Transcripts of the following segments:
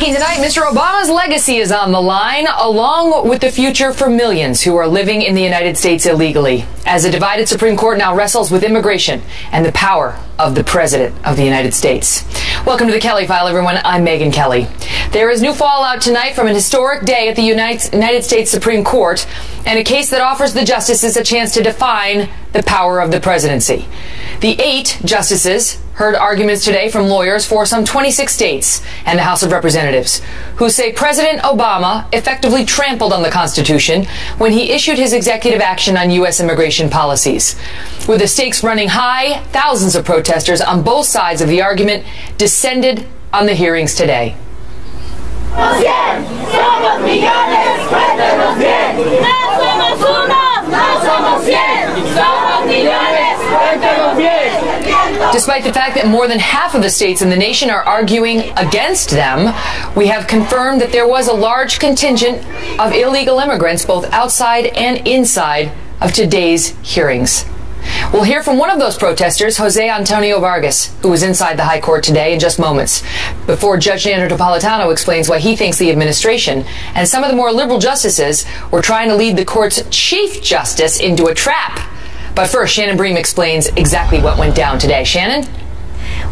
Speaking tonight, Mr. Obama's legacy is on the line, along with the future for millions who are living in the United States illegally, as a divided Supreme Court now wrestles with immigration and the power of the President of the United States. Welcome to the Kelly File, everyone. I'm Megyn Kelly. There is new fallout tonight from an historic day at the United States Supreme Court and a case that offers the justices a chance to define the power of the presidency. The 8 justices heard arguments today from lawyers for some 26 states and the House of Representatives, who say President Obama effectively trampled on the Constitution when he issued his executive action on U.S. immigration policies. With the stakes running high, thousands of protesters on both sides of the argument descended on the hearings today. Despite the fact that more than half of the states in the nation are arguing against them, we have confirmed that there was a large contingent of illegal immigrants both outside and inside of today's hearings. We'll hear from one of those protesters, Jose Antonio Vargas, who was inside the High Court today in just moments, before Judge Nando Napolitano explains why he thinks the administration and some of the more liberal justices were trying to lead the court's Chief Justice into a trap. But first, Shannon Bream explains exactly what went down today. Shannon?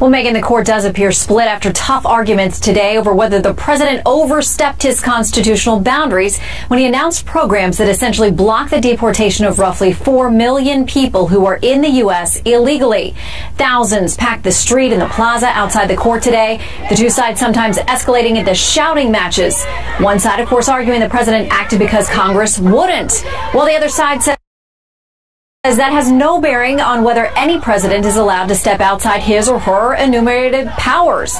Well, Megyn, the court does appear split after tough arguments today over whether the president overstepped his constitutional boundaries when he announced programs that essentially block the deportation of roughly 4 million people who are in the U.S. illegally. Thousands packed the street and the plaza outside the court today, the two sides sometimes escalating into shouting matches. One side, of course, arguing the president acted because Congress wouldn't, while the other side says that has no bearing on whether any president is allowed to step outside his or her enumerated powers.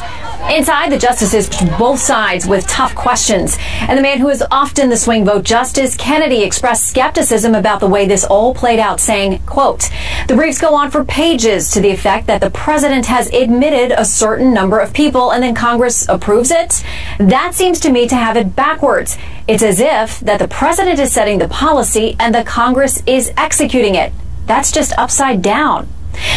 Inside, the justices both sides with tough questions. And the man who is often the swing vote, Justice Kennedy, expressed skepticism about the way this all played out, saying, quote, "The briefs go on for pages to the effect that the president has admitted a certain number of people and then Congress approves it. That seems to me to have it backwards. It's as if that the president is setting the policy and the Congress is executing it. That's just upside down."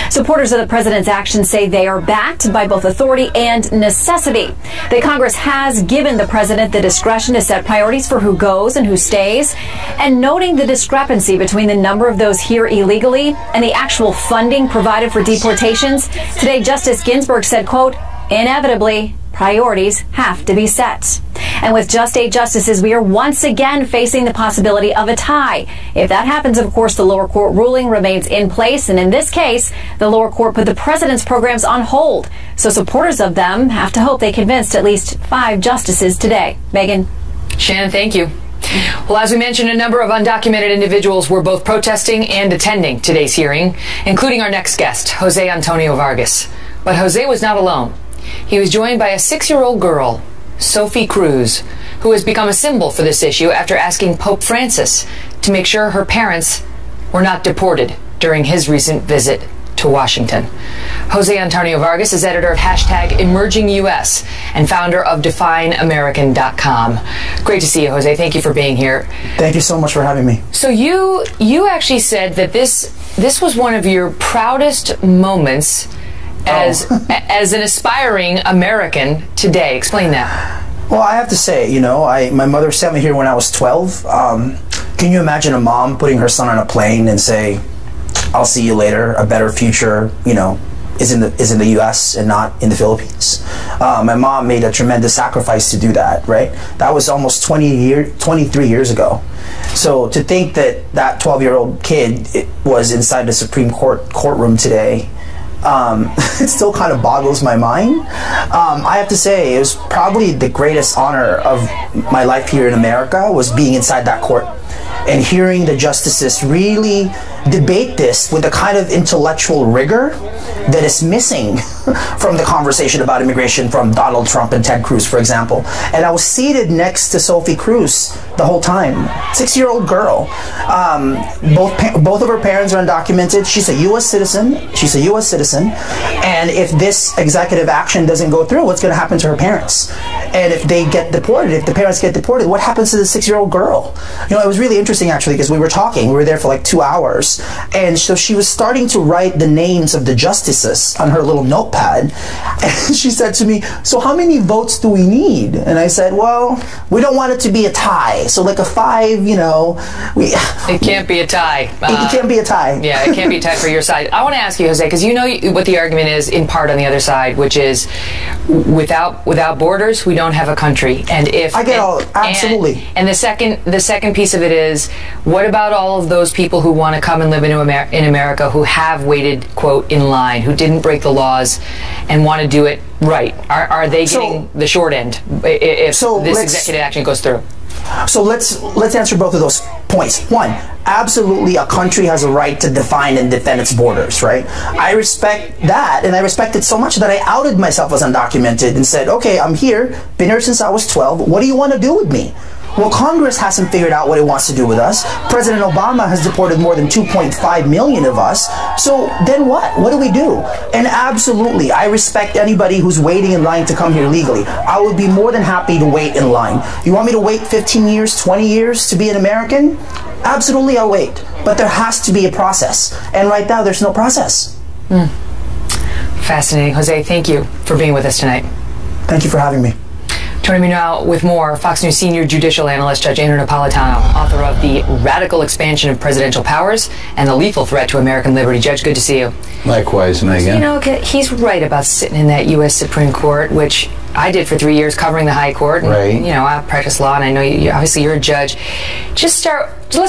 Supporters of the president's actions say they are backed by both authority and necessity. That Congress has given the president the discretion to set priorities for who goes and who stays. And noting the discrepancy between the number of those here illegally and the actual funding provided for deportations, today Justice Ginsburg said, quote, "Inevitably, priorities have to be set." And with just 8 justices, we are once again facing the possibility of a tie. If that happens, of course, the lower court ruling remains in place. And in this case, the lower court put the president's programs on hold. So supporters of them have to hope they convinced at least 5 justices today. Megyn? Shannon, thank you. Well, as we mentioned, a number of undocumented individuals were both protesting and attending today's hearing, including our next guest, Jose Antonio Vargas. But Jose was not alone. He was joined by a 6-year-old girl, Sophie Cruz, who has become a symbol for this issue after asking Pope Francis to make sure her parents were not deported during his recent visit to Washington. Jose Antonio Vargas is editor of #EmergingUS and founder of DefineAmerican.com. Great to see you, Jose. Thank you for being here. Thank you so much for having me. So you actually said that this was one of your proudest moments as an aspiring American today. Explain that. Well, I have to say, my mother sent me here when I was 12. Can you imagine a mom putting her son on a plane and say, "I'll see you later. A better future, is in the U.S. and not in the Philippines." My mom made a tremendous sacrifice to do that. Right? That was almost 23 years ago. So to think that 12-year-old kid was inside the Supreme Court courtroom today. It still kind of boggles my mind. I have to say, it was probably the greatest honor of my life here in America was being inside that court and hearing the justices really debate this with a kind of intellectual rigor that is missing from the conversation about immigration from Donald Trump and Ted Cruz, for example. And I was seated next to Sophie Cruz the whole time, 6-year-old girl. Both of her parents are undocumented. She's a U.S. citizen. And if this executive action doesn't go through, what's going to happen to her parents? And if they get deported, if the parents get deported, what happens to the 6-year-old girl? It was really interesting, actually, because we were there for like 2 hours. borders. And so she was starting to write the names of the justices on her little notepad. And she said to me, so how many votes do we need? And I said, well, we don't want it to be a tie. So like a 5, you know. It can't be a tie. It can't be a tie. Yeah, it can't be a tie for your side. I want to ask you, Jose, because you know what the argument is in part on the other side, which is without borders, we don't have a country. And if I get all absolutely. And the second piece of it is, what about all of those people who want to come and live in America, who have waited, quote, in line, who didn't break the laws and want to do it right? Are they getting the short end if this executive action goes through? So let's answer both of those points. One, absolutely a country has a right to define and defend its borders, right? I respect that, and I respect it so much that I outed myself as undocumented and said, okay, I'm here, been here since I was 12, what do you want to do with me? Well, Congress hasn't figured out what it wants to do with us. President Obama has deported more than 2.5 million of us. So then what? What do we do? And absolutely, I respect anybody who's waiting in line to come here legally. I would be more than happy to wait in line. You want me to wait 15 years, 20 years to be an American? Absolutely, I'll wait. But there has to be a process. And right now, there's no process. Fascinating. Jose, thank you for being with us tonight. Thank you for having me. Joining me now with more, Fox News senior judicial analyst Judge Andrew Napolitano, author of The Radical Expansion of Presidential Powers and the Lethal Threat to American Liberty. Judge, good to see you. Likewise, Megan. You know, he's right about sitting in that U.S. Supreme Court, which I did for 3 years covering the High Court. And, right. You know, I practice law, and I know obviously you're a judge. Let's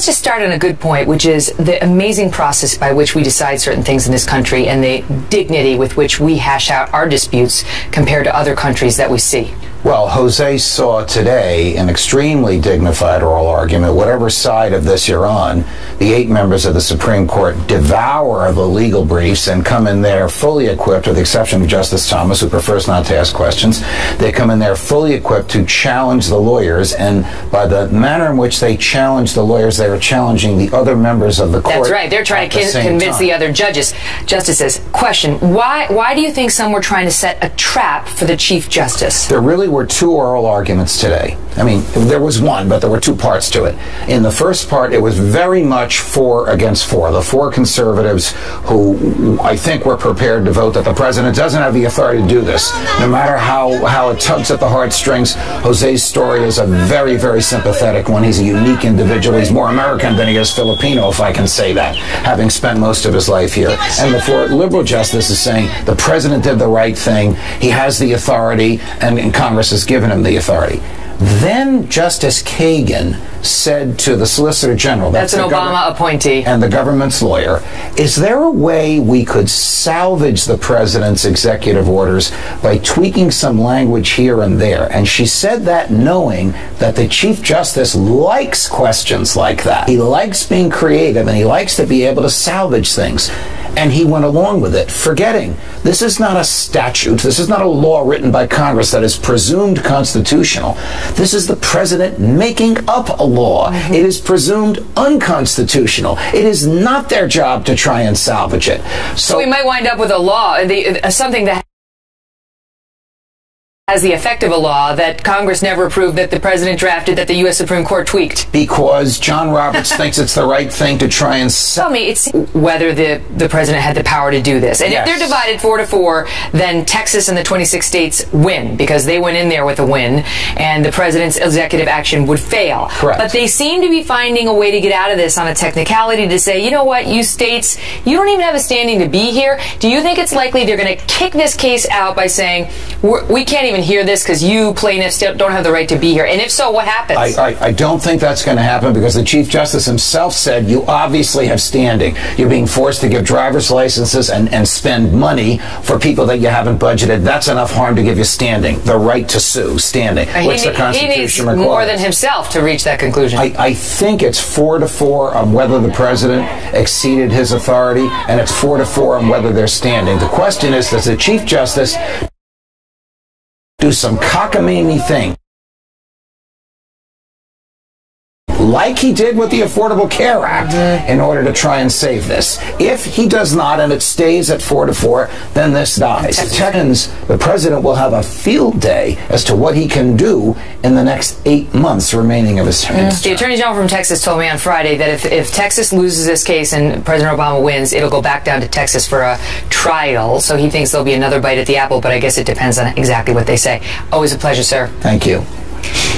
just start on a good point, which is the amazing process by which we decide certain things in this country and the dignity with which we hash out our disputes compared to other countries that we see. Well, Jose saw today an extremely dignified oral argument, whatever side of this you're on. The 8 members of the Supreme Court devour the legal briefs and come in there fully equipped, with the exception of Justice Thomas, who prefers not to ask questions. They come in there fully equipped to challenge the lawyers, and by the manner in which they challenge the lawyers, they are challenging the other members of the court. That's right. They're trying to convince the other justices. Question, why do you think some were trying to set a trap for the Chief Justice? There really were 2 oral arguments today. I mean, there was one, but there were 2 parts to it. In the first part, it was very much 4 against 4. The 4 conservatives who I think were prepared to vote that the president doesn't have the authority to do this. No matter how it tugs at the heartstrings, Jose's story is a very, very sympathetic one. He's a unique individual. He's more American than he is Filipino, if I can say that, having spent most of his life here. And the 4 liberal justices saying the president did the right thing. He has the authority, and Congress has given him the authority. Then Justice Kagan said to the Solicitor General, that's an Obama appointee, and the government's lawyer, is there a way we could salvage the president's executive orders by tweaking some language here and there? And she said that knowing that the Chief Justice likes questions like that. He likes being creative, and he likes to be able to salvage things. And he went along with it, forgetting this is not a statute, this is not a law written by Congress that is presumed constitutional. This is the president making up a law. It is presumed unconstitutional. It is not their job to try and salvage it. So we might wind up with a law, something that has the effect of a law that Congress never approved, that the president drafted, that the U.S. Supreme Court tweaked. Because John Roberts thinks it's the right thing to try and tell me, it's whether the president had the power to do this. And yes, if they're divided 4-4, then Texas and the 26 states win, because they went in there with a win, and the president's executive action would fail. Correct. But they seem to be finding a way to get out of this on a technicality to say, you know what, you states, you don't even have a standing to be here. Do you think it's likely they're going to kick this case out by saying, we can't even hear this because you plaintiffs don't have the right to be here? And if so, what happens? I don't think that's going to happen, because the Chief Justice himself said you obviously have standing. You're being forced to give driver's licenses and spend money for people that you haven't budgeted. That's enough harm to give you standing, the right to sue, standing. What's the Constitution he needs requires? More than himself to reach that conclusion. I think it's 4-4 on whether the president exceeded his authority, and it's 4-4 on whether they're standing. The question is, does the Chief Justice do some cockamamie thing like he did with the Affordable Care Act, in order to try and save this. If he does not, and it stays at 4-4, then this dies. The president will have a field day as to what he can do in the next 8 months remaining of his term. The Attorney General from Texas told me on Friday that if Texas loses this case and President Obama wins, it'll go back down to Texas for a trial. So he thinks there'll be another bite at the apple, but I guess it depends on exactly what they say. Always a pleasure, sir. Thank you.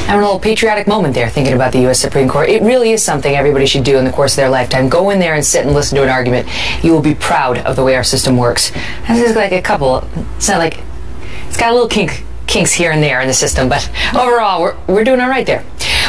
Having a little patriotic moment there, thinking about the U.S. Supreme Court. It really is something everybody should do in the course of their lifetime. Go in there and sit and listen to an argument. You will be proud of the way our system works. This is like a couple. It's not like it's got a little kinks here and there in the system, but overall, we're doing all right there.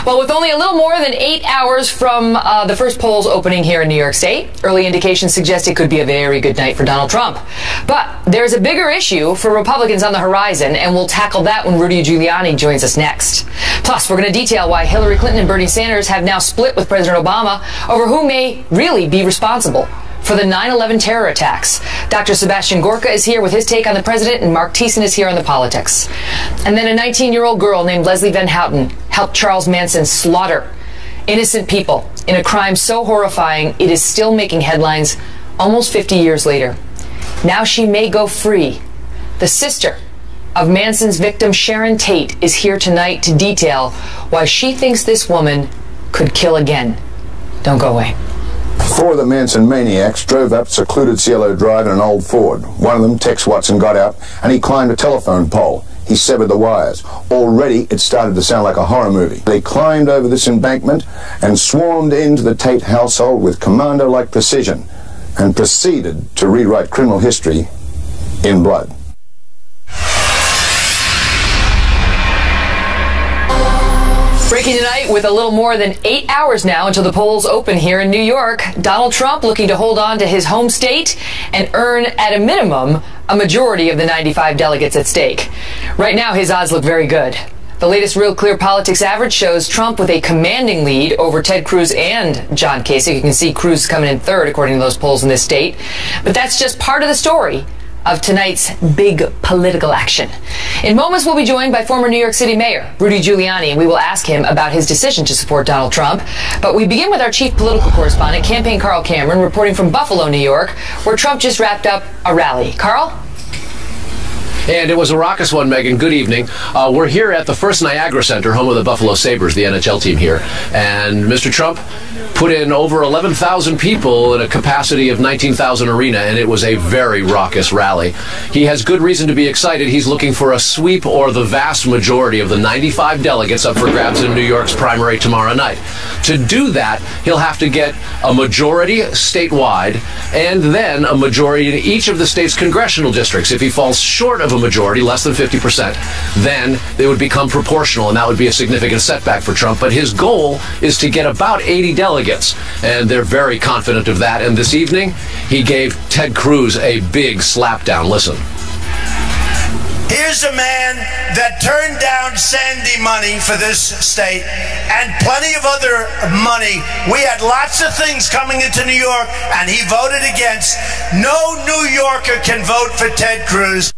Well, with only a little more than 8 hours from the first polls opening here in New York State, early indications suggest it could be a very good night for Donald Trump. But there's a bigger issue for Republicans on the horizon, and we'll tackle that when Rudy Giuliani joins us next. Plus, we're going to detail why Hillary Clinton and Bernie Sanders have now split with President Obama over who may really be responsible for the 9/11 terror attacks. Dr. Sebastian Gorka is here with his take on the president, and Mark Thiessen is here on the politics. And then a 19-year-old girl named Leslie Van Houten helped Charles Manson slaughter innocent people in a crime so horrifying it is still making headlines almost 50 years later. Now she may go free. The sister of Manson's victim, Sharon Tate, is here tonight to detail why she thinks this woman could kill again. Don't go away. Four of the Manson maniacs drove up secluded Cielo Drive in an old Ford. One of them, Tex Watson, got out and he climbed a telephone pole. He severed the wires. Already it started to sound like a horror movie. They climbed over this embankment and swarmed into the Tate household with commando-like precision and proceeded to rewrite criminal history in blood. Breaking tonight with a little more than 8 hours now until the polls open here in New York. Donald Trump looking to hold on to his home state and earn, at a minimum, a majority of the 95 delegates at stake. Right now, his odds look very good. The latest Real Clear Politics average shows Trump with a commanding lead over Ted Cruz and John Kasich. You can see Cruz coming in third, according to those polls in this state. But that's just part of the story of tonight's big political action. In moments, we'll be joined by former New York City Mayor Rudy Giuliani, and we will ask him about his decision to support Donald Trump. But we begin with our chief political correspondent, Campaign Carl Cameron, reporting from Buffalo, New York, where Trump just wrapped up a rally. Carl? And it was a raucous one, Megan. Good evening. We're here at the First Niagara Center, home of the Buffalo Sabres, the NHL team here. And Mr. Trump put in over 11,000 people in a capacity of 19,000 arena, and it was a very raucous rally. He has good reason to be excited. He's looking for a sweep or the vast majority of the 95 delegates up for grabs in New York's primary tomorrow night. To do that, he'll have to get a majority statewide and then a majority in each of the state's congressional districts. If he falls short of a majority, less than 50%, then they would become proportional, and that would be a significant setback for Trump. But his goal is to get about 80 delegates, and they're very confident of that. And this evening, he gave Ted Cruz a big slapdown. Listen. Here's a man that turned down Sandy money for this state and plenty of other money. We had lots of things coming into New York, and he voted against. No New Yorker can vote for Ted Cruz.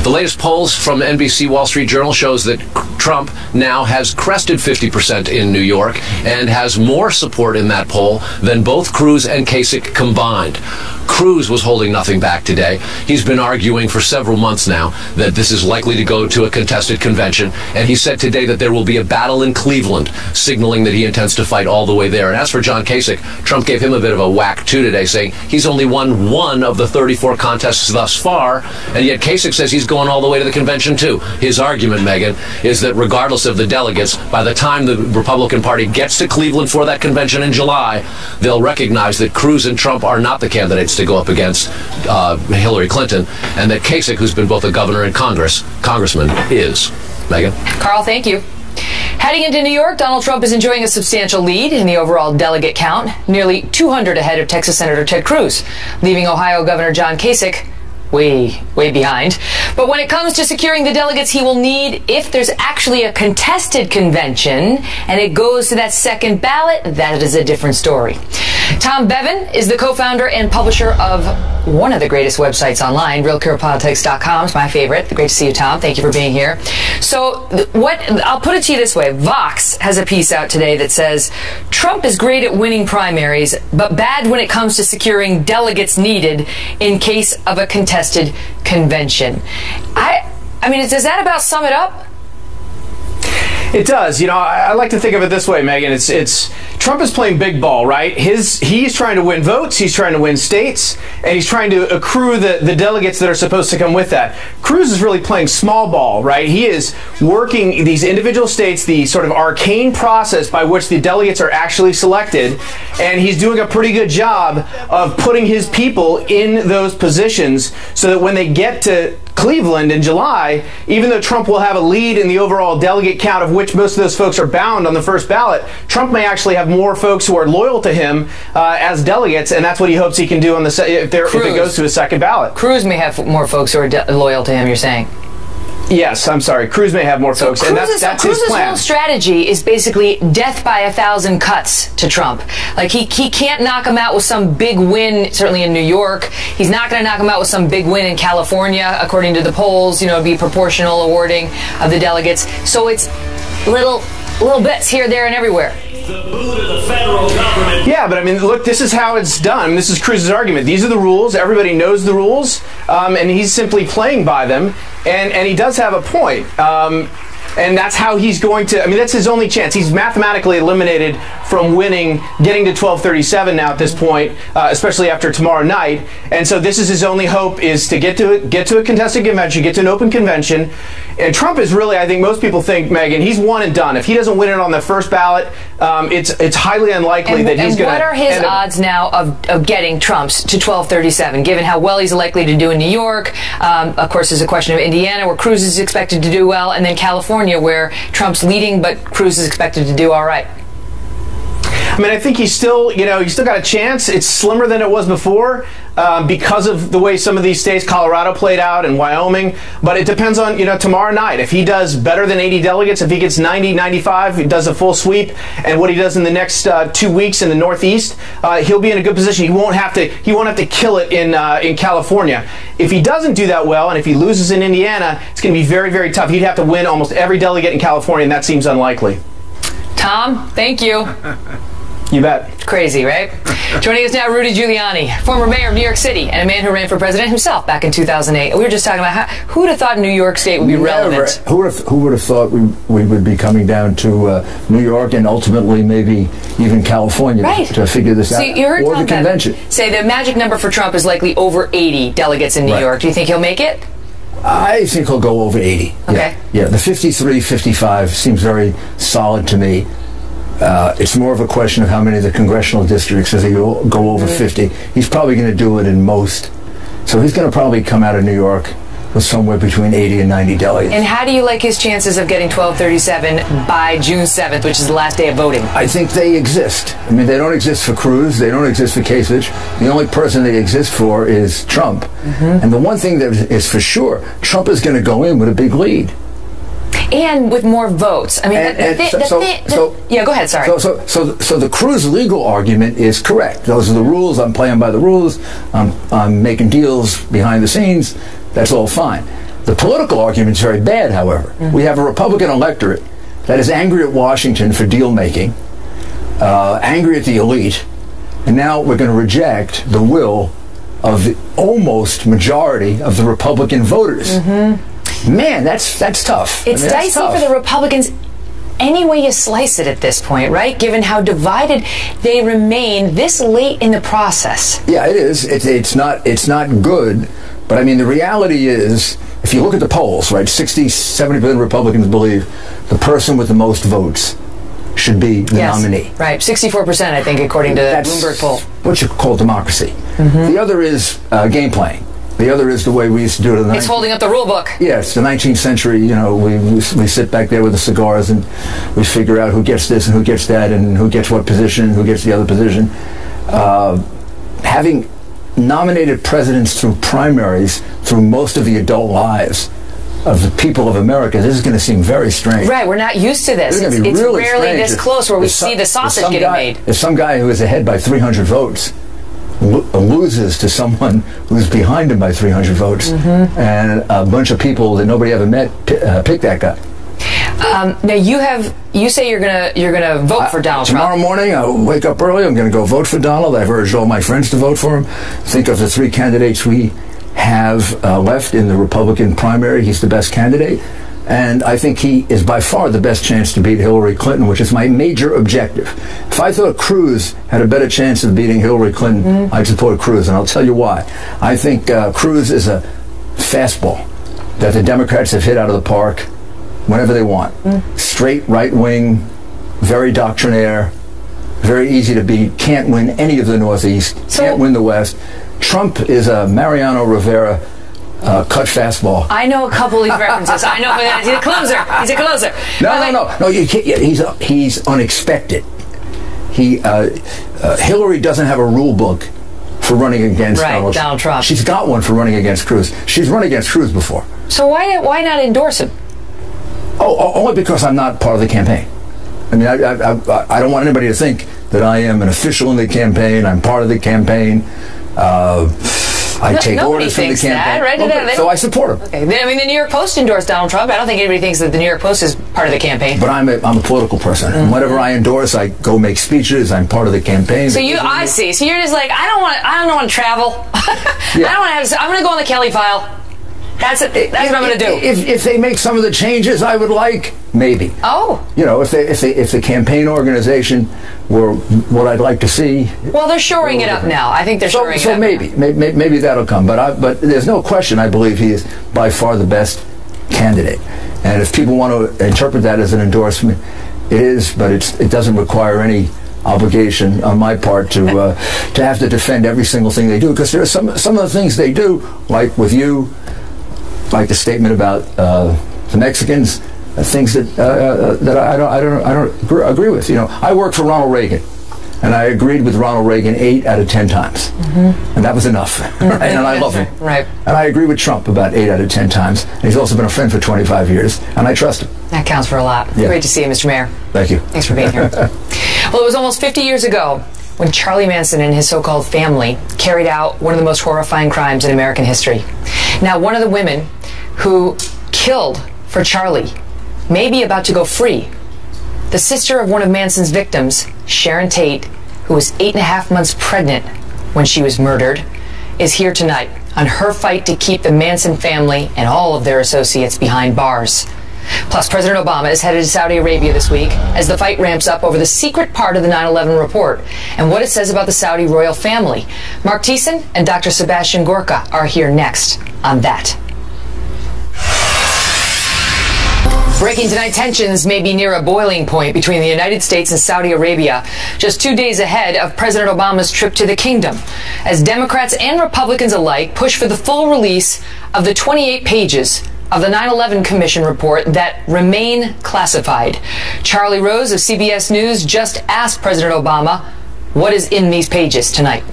The latest polls from NBC Wall Street Journal shows that Trump now has crested 50% in New York and has more support in that poll than both Cruz and Kasich combined. Cruz was holding nothing back today. He's been arguing for several months now that this is likely to go to a contested convention, and he said today that there will be a battle in Cleveland, signaling that he intends to fight all the way there. And as for John Kasich, Trump gave him a bit of a whack too today, saying he's only won one of the 34 contests thus far, and yet Kasich says he's going all the way to the convention too. His argument, Megan, is that regardless of the delegates, by the time the Republican Party gets to Cleveland for that convention in July, they'll recognize that Cruz and Trump are not the candidates to go up against Hillary Clinton, and that Kasich, who's been both a governor and congressman, is. Megan? Carl, thank you. Heading into New York, Donald Trump is enjoying a substantial lead in the overall delegate count, nearly 200 ahead of Texas Senator Ted Cruz, leaving Ohio Governor John Kasich way behind. But when it comes to securing the delegates he will need, if there's actually a contested convention and it goes to that second ballot, that is a different story. Tom Bevan is the co-founder and publisher of one of the greatest websites online, realcareerpolitics.com. It's my favorite. Great to see you, Tom. Thank you for being here. So I'll put it to you this way. Vox has a piece out today that says Trump is great at winning primaries, but bad when it comes to securing delegates needed in case of a contested convention. I mean, does that about sum it up? It does. You know, I like to think of it this way, Megan. It's Trump is playing big ball, right? He's trying to win votes, he's trying to win states, and he's trying to accrue the delegates that are supposed to come with that. Cruz is really playing small ball, right? He is working these individual states, the sort of arcane process by which the delegates are actually selected, and he's doing a pretty good job of putting his people in those positions so that when they get to Cleveland in July, even though Trump will have a lead in the overall delegate count, of which most of those folks are bound on the first ballot, Trump may actually have more folks who are loyal to him as delegates, and that's what he hopes he can do on if it goes to a second ballot. Cruz may have more folks who are loyal to him, you're saying? Yes, I'm sorry. Cruz may have more folks, and that's his plan. Cruz's whole strategy is basically death by 1,000 cuts to Trump. Like, he can't knock him out with some big win, certainly in New York. He's not going to knock him out with some big win in California, according to the polls. You know, it'd be proportional awarding of the delegates. So it's little bits here, there, and everywhere. The boot of the federal government. Yeah, but I mean, look, this is how it's done. This is Cruz's argument. These are the rules. Everybody knows the rules, and he's simply playing by them. And he does have a point. And that's how he's going to, I mean, that's his only chance. He's mathematically eliminated from winning, getting to 1237 now at this point, especially after tomorrow night. And so this is his only hope, is to get to a contested convention, get to an open convention. And Trump is really, I think most people think, Megan, he's one and done. If he doesn't win it on the first ballot, it's highly unlikely that he's going to. And what are his odds now of getting Trump's to 1237, given how well he's likely to do in New York? Of course, there's a question of Indiana, where Cruz is expected to do well, and then California, where Trump's leading, but Cruz is expected to do all right. I mean, I think he's still got a chance. It's slimmer than it was before because of the way some of these states, Colorado played out and Wyoming. But it depends on, tomorrow night. If he does better than 80 delegates, if he gets 90, 95, he does a full sweep, and what he does in the next 2 weeks in the Northeast, he'll be in a good position. He won't have to kill it in California. If he doesn't do that well, and if he loses in Indiana, it's going to be very, very tough. He'd have to win almost every delegate in California, and that seems unlikely. Tom, thank you. You bet. Crazy, right? Joining us now, Rudy Giuliani, former mayor of New York City and a man who ran for president himself back in 2008. We were just talking about who would have thought New York State would be relevant? Who would have thought we would be coming down to New York and ultimately maybe even California to figure this out? You heard or Tom the convention. Say the magic number for Trump is likely over 80 delegates in New York. Do you think he'll make it? I think he'll go over 80. Okay. Yeah, the 53, 55 seems very solid to me. It's more of a question of how many of the congressional districts does he go over 50. He's probably going to do it in most. So he's going to probably come out of New York with somewhere between 80 and 90 delegates. And how do you like his chances of getting 1237 by June 7th, which is the last day of voting? I think they exist. I mean, they don't exist for Cruz. They don't exist for Kasich. The only person they exist for is Trump. And the one thing that is for sure, Trump is going to go in with a big lead. And with more votes. I mean, yeah, go ahead, sorry. So the Cruz legal argument is correct. Those are the rules. I'm playing by the rules. I'm making deals behind the scenes. That's all fine. The political argument is very bad, however. We have a Republican electorate that is angry at Washington for deal making, angry at the elite, and now we're going to reject the will of the almost majority of the Republican voters. Man, that's tough. It's dicey for the Republicans any way you slice it at this point, right? Given how divided they remain this late in the process. Yeah, it is. It's not good. But I mean, the reality is, if you look at the polls, right, 60-70% of Republicans believe the person with the most votes should be the nominee. Right, 64%, I think, according to the Bloomberg poll. What you call democracy. The other is game playing. The other is the way we used to do it in the It's holding up the rule book. Yes, the 19th century, we sit back there with the cigars and we figure out who gets this and who gets that and who gets what position and who gets the other position. Having nominated presidents through primaries through most of the adult lives of the people of America, this is going to seem very strange. Right, we're not used to this. It's really rarely strange this close where we see the sausage getting made. If some guy who is ahead by 300 votes loses to someone who's behind him by 300 votes, and a bunch of people that nobody ever met pick that guy. Now you say you're gonna vote for Donald Trump. Tomorrow morning I'll wake up early, I'm going to go vote for Donald. I've urged all my friends to vote for him. Think of the three candidates we have left in the Republican primary. He's the best candidate, and I think he is by far the best chance to beat Hillary Clinton, which is my major objective. If I thought Cruz had a better chance of beating Hillary Clinton, I'd support Cruz, and I'll tell you why. I think Cruz is a fastball that the Democrats have hit out of the park whenever they want. Straight right wing, very doctrinaire, very easy to beat, can't win any of the Northeast, can't win the West. Trump is a Mariano Rivera cut fastball. I know a couple of these references. I know he's a closer. He's a closer. No. You can't, he's unexpected. Hillary doesn't have a rule book for running against Donald Trump. She's got one for running against Cruz. She's run against Cruz before. So why not endorse him? Oh, only because I'm not part of the campaign. I mean, I don't want anybody to think that I am an official in the campaign. I'm part of the campaign. I take orders from the campaign. That, right? Okay, so I support him. Okay. I mean, the New York Post endorsed Donald Trump. I don't think anybody thinks that the New York Post is part of the campaign. But I'm a political person. And whatever I endorse, I go make speeches. I'm part of the campaign. So I see. So you're just like, I don't want to travel. Yeah. I don't want to I'm going to go on the Kelly file. That's what I'm going to do. If they make some of the changes I would like, maybe. Oh. You know, if the campaign organization were what I'd like to see. Well, they're shoring it up now. I think they're shoring it up. So maybe that'll come. But there's no question. I believe he is by far the best candidate. And if people want to interpret that as an endorsement, it is. But it doesn't require any obligation on my part to have to defend every single thing they do, because there are some of the things they do, like with you. Like the statement about the Mexicans, things that I don't agree with. You know, I worked for Ronald Reagan, and I agreed with Ronald Reagan 8 out of 10 times, and that was enough. Right? And I love him. Right. And I agree with Trump about 8 out of 10 times. And he's also been a friend for 25 years, and I trust him. That counts for a lot. Yeah. Great to see you, Mr. Mayor. Thank you. Thanks for being here. Well, it was almost 50 years ago when Charlie Manson and his so-called family carried out one of the most horrifying crimes in American history. Now, one of the women who killed for Charlie may be about to go free. The sister of one of Manson's victims, Sharon Tate, who was 8.5 months pregnant when she was murdered, is here tonight on her fight to keep the Manson family and all of their associates behind bars. Plus, President Obama is headed to Saudi Arabia this week as the fight ramps up over the secret part of the 9/11 report and what it says about the Saudi royal family. Mark Thiessen and Dr. Sebastian Gorka are here next on that. Breaking tonight, tensions may be near a boiling point between the United States and Saudi Arabia, just 2 days ahead of President Obama's trip to the kingdom, as Democrats and Republicans alike push for the full release of the 28 pages of the 9/11 Commission report that remain classified. Charlie Rose of CBS News just asked President Obama what is in these pages tonight.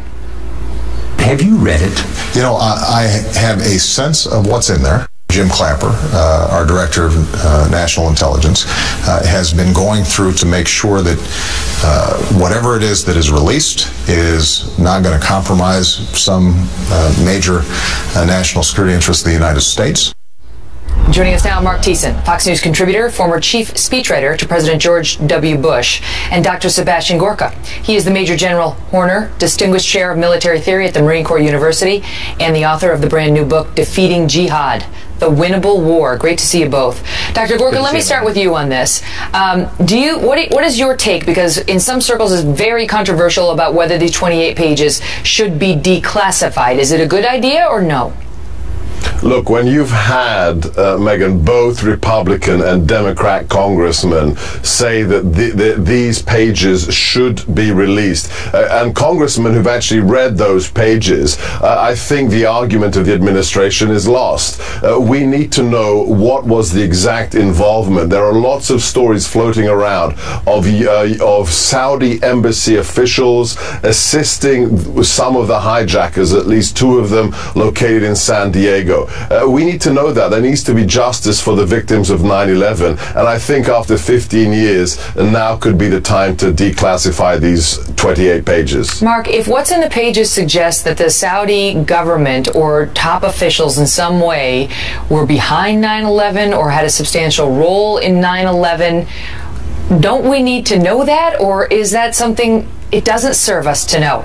Have you read it? You know, I have a sense of what's in there. Jim Clapper, our Director of National Intelligence, has been going through to make sure that whatever it is that is released is not going to compromise some major national security interest of the United States. Joining us now, Mark Thiessen, Fox News contributor, former chief speechwriter to President George W. Bush, and Dr. Sebastian Gorka. He is the Major General Horner Distinguished Chair of Military Theory at the Marine Corps University and the author of the brand new book, Defeating Jihad, The Winnable War. Great to see you both. Dr. Gorka, let me start with you on this. What is your take? Because in some circles it's very controversial about whether these 28 pages should be declassified. Is it a good idea or no? Look, when you've had, Megyn, both Republican and Democrat congressmen say that these pages should be released, and congressmen who've actually read those pages, I think the argument of the administration is lost. We need to know what was the exact involvement. There are lots of stories floating around of Saudi embassy officials assisting some of the hijackers, at least 2 of them located in San Diego. video. We need to know that. There needs to be justice for the victims of 9/11. And I think after 15 years, now could be the time to declassify these 28 pages. Mark, if what's in the pages suggests that the Saudi government or top officials in some way were behind 9/11 or had a substantial role in 9/11, don't we need to know that, or is that something it doesn't serve us to know?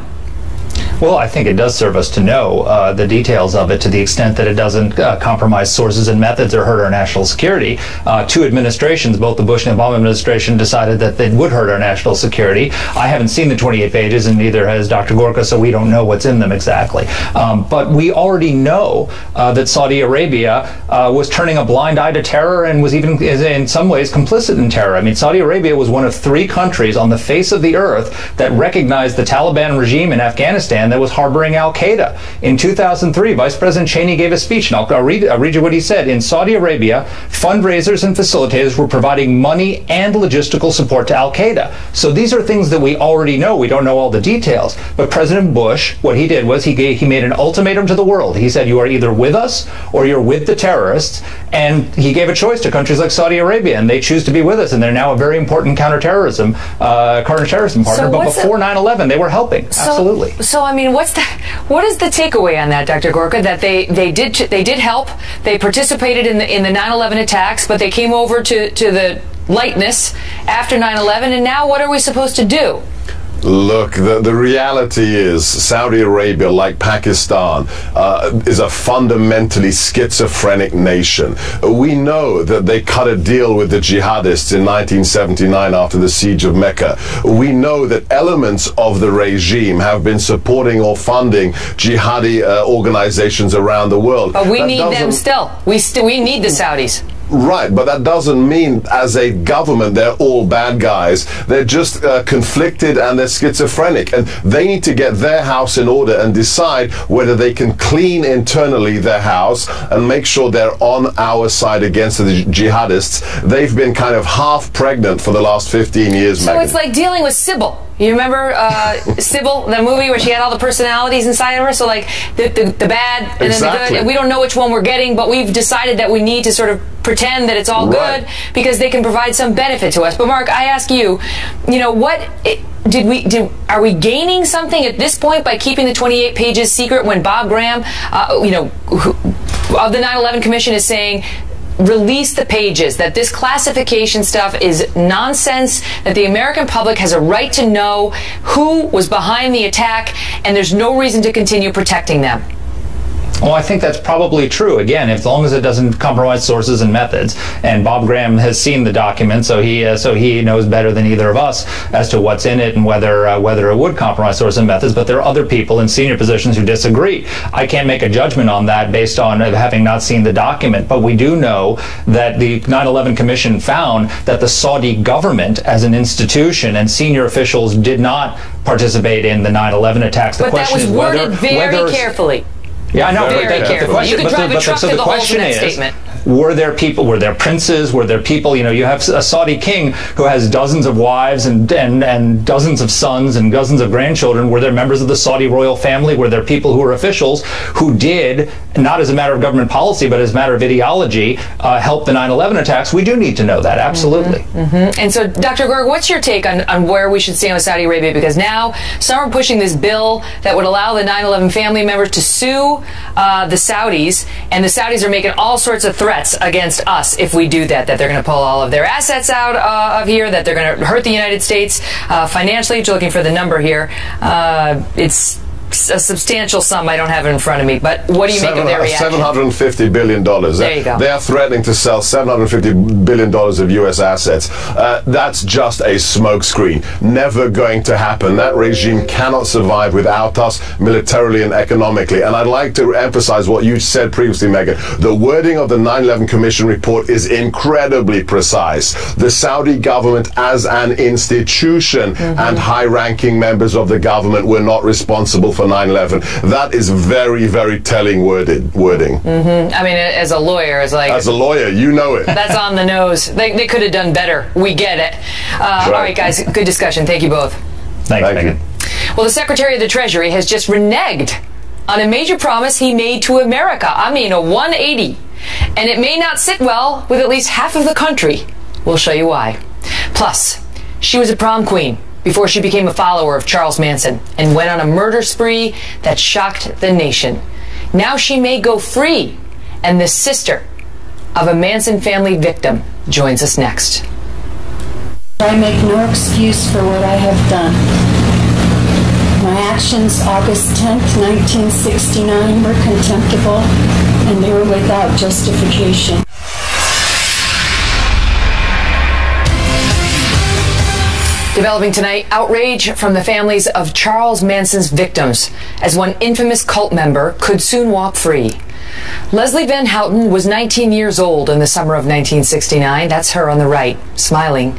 Well, I think it does serve us to know the details of it to the extent that it doesn't compromise sources and methods or hurt our national security. Two administrations, both the Bush and Obama administration, decided that it would hurt our national security. I haven't seen the 28 pages, and neither has Dr. Gorka, so we don't know what's in them exactly. But we already know that Saudi Arabia was turning a blind eye to terror and was even, in some ways, complicit in terror. I mean, Saudi Arabia was one of 3 countries on the face of the earth that recognized the Taliban regime in Afghanistan that was harboring al-Qaeda. In 2003, Vice President Cheney gave a speech, and I'll read you what he said. In Saudi Arabia, fundraisers and facilitators were providing money and logistical support to al-Qaeda. So these are things that we already know. We don't know all the details. But President Bush, what he did was he made an ultimatum to the world. He said, you are either with us or you're with the terrorists. And he gave a choice to countries like Saudi Arabia, and they choose to be with us. And they're now a very important counterterrorism partner. So but before 9/11, they were helping. Absolutely. So I mean, what is the takeaway on that, Dr. Gorka? That they did help. They participated in the 9/11 attacks, but they came over to the lightness after 9/11. And now, what are we supposed to do? Look, the reality is Saudi Arabia, like Pakistan, is a fundamentally schizophrenic nation. We know that they cut a deal with the jihadists in 1979 after the siege of Mecca. We know that elements of the regime have been supporting or funding jihadi organizations around the world. But we need them still. We need the Saudis. Right, but that doesn't mean as a government they're all bad guys. They're just conflicted and they're schizophrenic, and they need to get their house in order and decide whether they can clean internally their house and make sure they're on our side against the jihadists. They've been kind of half pregnant for the last 15 years, So it's like dealing with Sybil. You remember Sybil, the movie where she had all the personalities inside of her? So like the bad and then the good. And we don't know which one we're getting, but we've decided that we need to sort of pretend that it's all good because they can provide some benefit to us. But Mark, I ask you, are we gaining something at this point by keeping the 28 pages secret when Bob Graham, of the 9/11 Commission is saying, release the pages, that this classification stuff is nonsense, that the American public has a right to know who was behind the attack, and there's no reason to continue protecting them? Well, I think that's probably true. Again, as long as it doesn't compromise sources and methods. And Bob Graham has seen the document, so he knows better than either of us as to what's in it and whether it would compromise sources and methods. But there are other people in senior positions who disagree. I can't make a judgment on that based on having not seen the document. But we do know that the 9/11 Commission found that the Saudi government, as an institution, and senior officials did not participate in the 9/11 attacks. But that was worded very carefully. Yeah, I know. Very carefully. You could drive a truck through the holes in that statement. Were there people, were there princes, were there people, you have a Saudi king who has dozens of wives and dozens of sons and dozens of grandchildren. Were there members of the Saudi royal family? Were there people who were officials who did, not as a matter of government policy, but as a matter of ideology, help the 9/11 attacks? We do need to know that, absolutely. And so, Dr. Gorka, what's your take on where we should stand with Saudi Arabia? Because now some are pushing this bill that would allow the 9/11 family members to sue the Saudis, and the Saudis are making all sorts of threats against us if we do that they're going to pull all of their assets out of here, that they're going to hurt the United States financially. You're looking for the number here. It's a substantial sum. I don't have it in front of me, but what do you make of their reaction? $750 billion. There you go. They are threatening to sell $750 billion of U.S. assets. That's just a smokescreen. Never going to happen. That regime cannot survive without us militarily and economically. And I'd like to emphasize what you said previously, Megan. The wording of the 9/11 Commission report is incredibly precise. The Saudi government as an institution and high-ranking members of the government were not responsible for 9/11. That is very, very telling wording. I mean, as a lawyer, it's like... As a lawyer, you know it. That's on the nose. They could have done better. We get it. All right, guys, good discussion. Thank you both. Thank you. Well, the Secretary of the Treasury has just reneged on a major promise he made to America. I mean, a 180. And it may not sit well with at least half of the country. We'll show you why. Plus, she was a prom queen before she became a follower of Charles Manson and went on a murder spree that shocked the nation. Now she may go free, and the sister of a Manson family victim joins us next. I make no excuse for what I have done. My actions August 10th, 1969 were contemptible, and they were without justification. Developing tonight, outrage from the families of Charles Manson's victims as one infamous cult member could soon walk free. Leslie Van Houten was 19 years old in the summer of 1969. That's her on the right, smiling,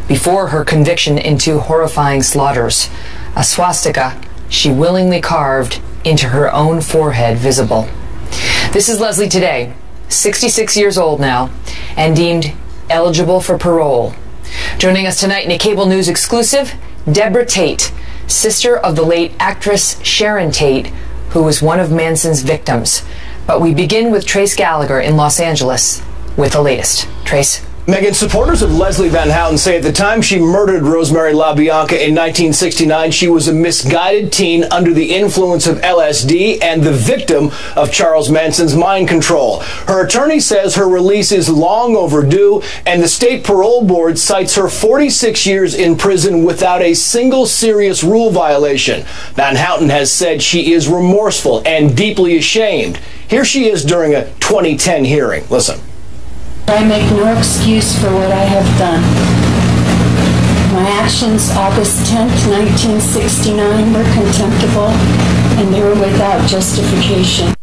before her conviction into horrifying slaughters. A swastika she willingly carved into her own forehead visible. This is Leslie today, 66 years old now, and deemed eligible for parole. Joining us tonight in a cable news exclusive, Deborah Tate, sister of the late actress Sharon Tate, who was one of Manson's victims. But we begin with Trace Gallagher in Los Angeles with the latest. Trace. Megan, supporters of Leslie Van Houten say at the time she murdered Rosemary LaBianca in 1969, she was a misguided teen under the influence of LSD and the victim of Charles Manson's mind control. Her attorney says her release is long overdue, and the state parole board cites her 46 years in prison without a single serious rule violation. Van Houten has said she is remorseful and deeply ashamed. Here she is during a 2010 hearing. Listen. I make no excuse for what I have done. My actions August 10th, 1969 were contemptible, and they were without justification.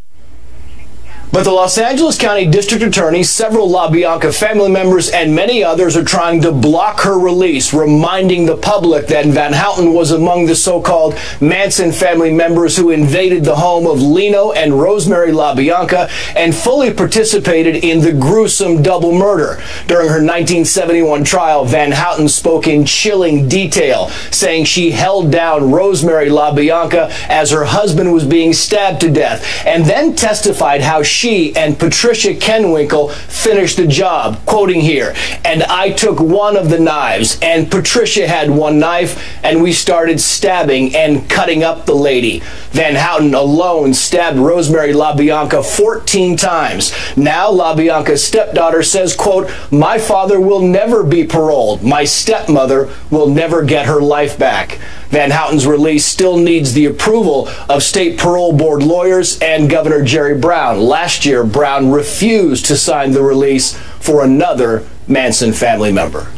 But the Los Angeles County District Attorney, several LaBianca family members, and many others are trying to block her release, reminding the public that Van Houten was among the so-called Manson family members who invaded the home of Leno and Rosemary LaBianca and fully participated in the gruesome double murder. During her 1971 trial, Van Houten spoke in chilling detail, saying she held down Rosemary LaBianca as her husband was being stabbed to death, and then testified how she and Patricia Kenwinkle finished the job, quoting here, "And I took one of the knives, and Patricia had one knife, and we started stabbing and cutting up the lady." Van Houten alone stabbed Rosemary LaBianca 14 times. Now LaBianca's stepdaughter says, quote, "My father will never be paroled. My stepmother will never get her life back." Van Houten's release still needs the approval of state parole board lawyers and Governor Jerry Brown. Last year, Brown refused to sign the release for another Manson family member.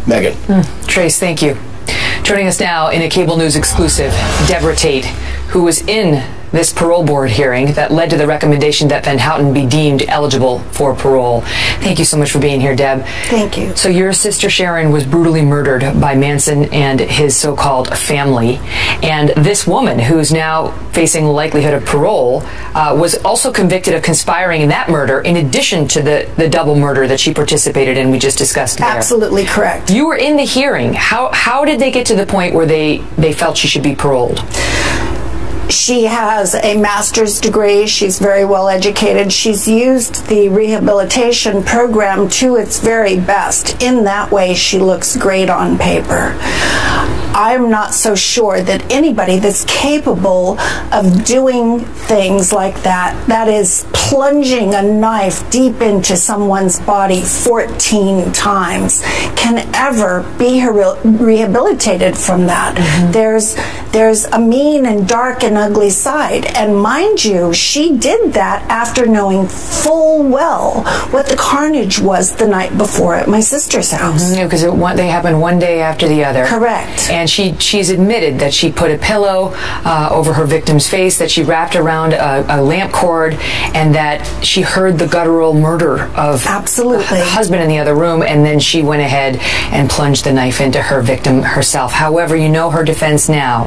Megan. Trace, thank you. Joining us now in a cable news exclusive, Deborah Tate, who was in this parole board hearing that led to the recommendation that Van Houten be deemed eligible for parole. Thank you so much for being here, Deb. Thank you. So your sister Sharon was brutally murdered by Manson and his so-called family. And this woman, who's now facing the likelihood of parole, was also convicted of conspiring in that murder, in addition to the double murder that she participated in we just discussed there. Absolutely correct. You were in the hearing. How did they get to the point where they felt she should be paroled? She has a master's degree. She's very well educated. She's used the rehabilitation program to its very best. In that way, she looks great on paper. I'm not so sure that anybody that's capable of doing things like that, that is plunging a knife deep into someone's body 14 times, can ever be rehabilitated from that. There's a mean and dark and ugly side. And mind you, she did that after knowing full well what the carnage was the night before at my sister's house. Because they happened one day after the other. Correct. And she's admitted that she put a pillow over her victim's face, that she wrapped around a lamp cord, and that she heard the guttural murder of absolutely the husband in the other room, and then she went ahead and plunged the knife into her victim herself. However, you know her defense now,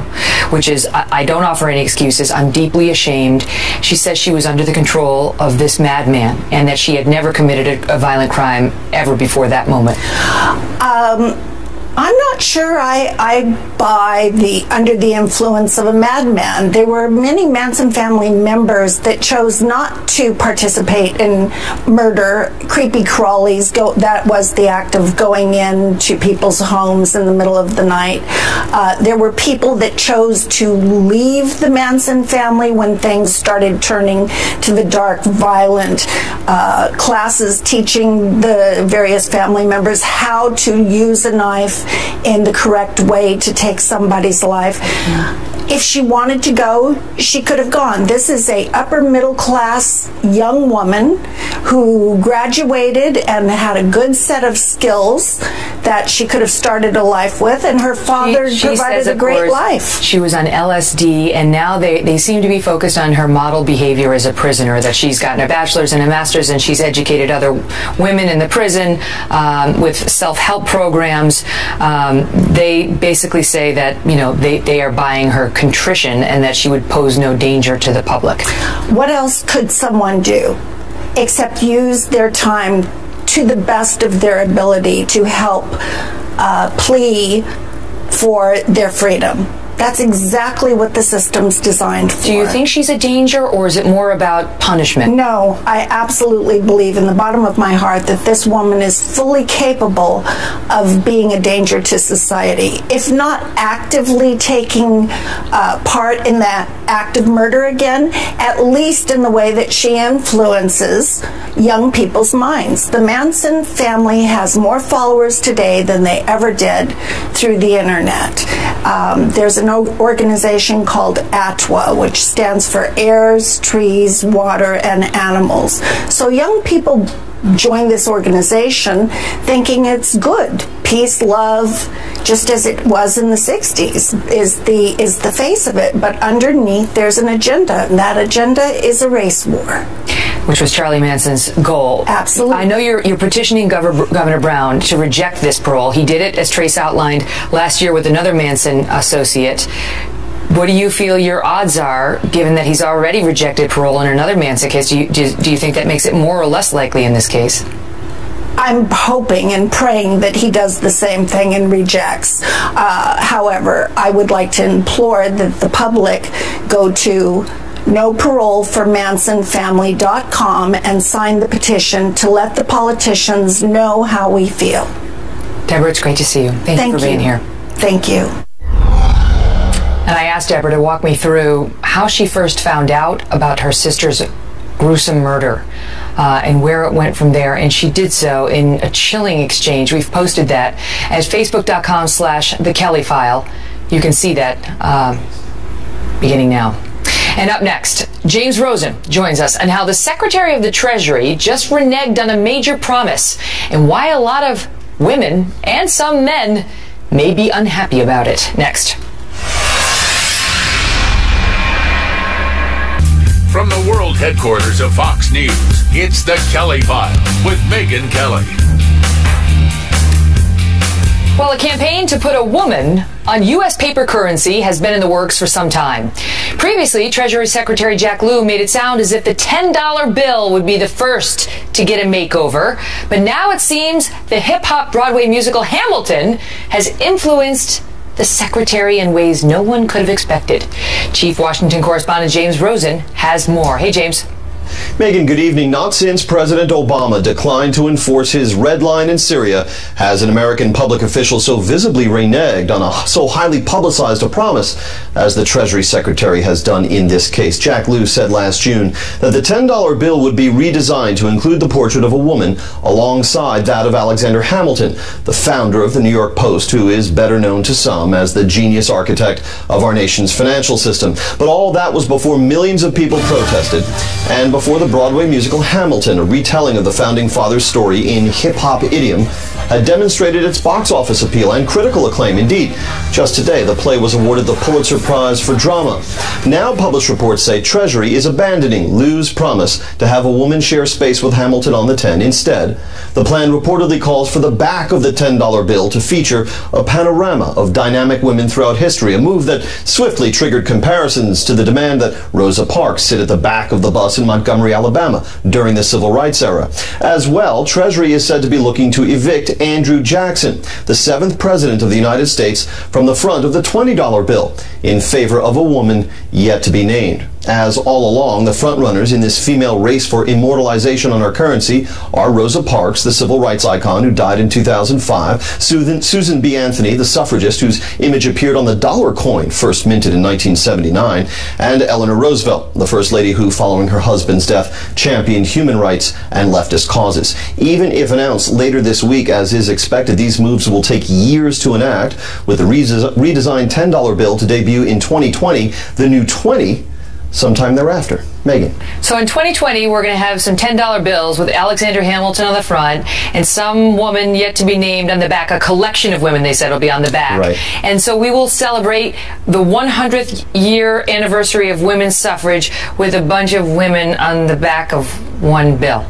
which is, I don't offer any excuses. I'm deeply ashamed. She says she was under the control of this madman and that she had never committed a violent crime ever before that moment. I'm not sure I buy the under the influence of a madman. There were many Manson family members that chose not to participate in murder, creepy crawlies. That was the act of going into people's homes in the middle of the night. There were people that chose to leave the Manson family when things started turning to the dark, violent classes teaching the various family members how to use a knife in the correct way to take somebody's life. If she wanted to go, she could have gone. This is a upper middle class young woman who graduated and had a good set of skills that she could have started a life with, and her father provided a great life. She was on LSD, and now they seem to be focused on her model behavior as a prisoner, that she's gotten a bachelor's and a master's, and she's educated other women in the prison with self-help programs. They basically say that, you know, they are buying her contrition and that she would pose no danger to the public. What else could someone do except use their time to the best of their ability to help plea for their freedom? That's exactly what the system's designed for. Do you think she's a danger, or is it more about punishment? No, I absolutely believe in the bottom of my heart that this woman is fully capable of being a danger to society. If not actively taking part in that act of murder again, at least in the way that she influences young people's minds. The Manson family has more followers today than they ever did through the internet. There's an organization called ATWA, which stands for Airs, Trees, Water, and Animals. So young people join this organization thinking it's good. Peace, love, just as it was in the 60s, is the face of it. But underneath, there's an agenda, and that agenda is a race war. Which was Charlie Manson's goal. Absolutely. I know you're petitioning Governor Brown to reject this parole. He did it, as Trace outlined, last year with another Manson associate. What do you feel your odds are, given that he's already rejected parole in another Manson case? Do you think that makes it more or less likely in this case? I'm hoping and praying that he does the same thing and rejects. However, I would like to implore that the public go to NoParoleForMansonFamily.com and sign the petition to let the politicians know how we feel. Deborah, it's great to see you. Thank you for being here. Thank you. And I asked Deborah to walk me through how she first found out about her sister's gruesome murder and where it went from there. And she did so in a chilling exchange. We've posted that at Facebook.com/The Kelly File. You can see that beginning now. And up next, James Rosen joins us on how the Secretary of the Treasury just reneged on a major promise and why a lot of women and some men may be unhappy about it. Next. From the world headquarters of Fox News, it's The Kelly File with Megyn Kelly. Well, a campaign to put a woman on U.S. paper currency has been in the works for some time. Previously, Treasury Secretary Jack Lew made it sound as if the $10 bill would be the first to get a makeover. But now it seems the hip-hop Broadway musical Hamilton has influenced the secretary in ways no one could have expected. Chief Washington correspondent James Rosen has more. Hey, James. Megyn, good evening. Not since President Obama declined to enforce his red line in Syria has an American public official so visibly reneged on so highly publicized a promise as the Treasury Secretary has done in this case. Jack Lew said last June that the $10 bill would be redesigned to include the portrait of a woman alongside that of Alexander Hamilton, the founder of the New York Post, who is better known to some as the genius architect of our nation's financial system. But all that was before millions of people protested and before the Broadway musical Hamilton, a retelling of the Founding Fathers' story in hip-hop idiom, had demonstrated its box office appeal and critical acclaim. Indeed, just today, the play was awarded the Pulitzer Prize for Drama. Now, published reports say Treasury is abandoning Lew's promise to have a woman share space with Hamilton on the 10. Instead, the plan reportedly calls for the back of the $10 bill to feature a panorama of dynamic women throughout history, a move that swiftly triggered comparisons to the demand that Rosa Parks sit at the back of the bus in Montgomery, Alabama during the Civil Rights era. As well, Treasury is said to be looking to evict Andrew Jackson, the 7th President of the United States, from the front of the $20 bill in favor of a woman yet to be named. As all along, the frontrunners in this female race for immortalization on our currency are Rosa Parks, the civil rights icon who died in 2005, Susan B. Anthony, the suffragist whose image appeared on the dollar coin first minted in 1979, and Eleanor Roosevelt, the first lady who, following her husband's death, championed human rights and leftist causes. Even if announced later this week, as is expected, these moves will take years to enact, with the redesigned $10 bill to debut in 2020, the new 20 sometime thereafter. Megan. So in 2020, we're going to have some $10 bills with Alexander Hamilton on the front and some woman yet to be named on the back. A collection of women, they said, will be on the back. Right. And so we will celebrate the 100th year anniversary of women's suffrage with a bunch of women on the back of one bill.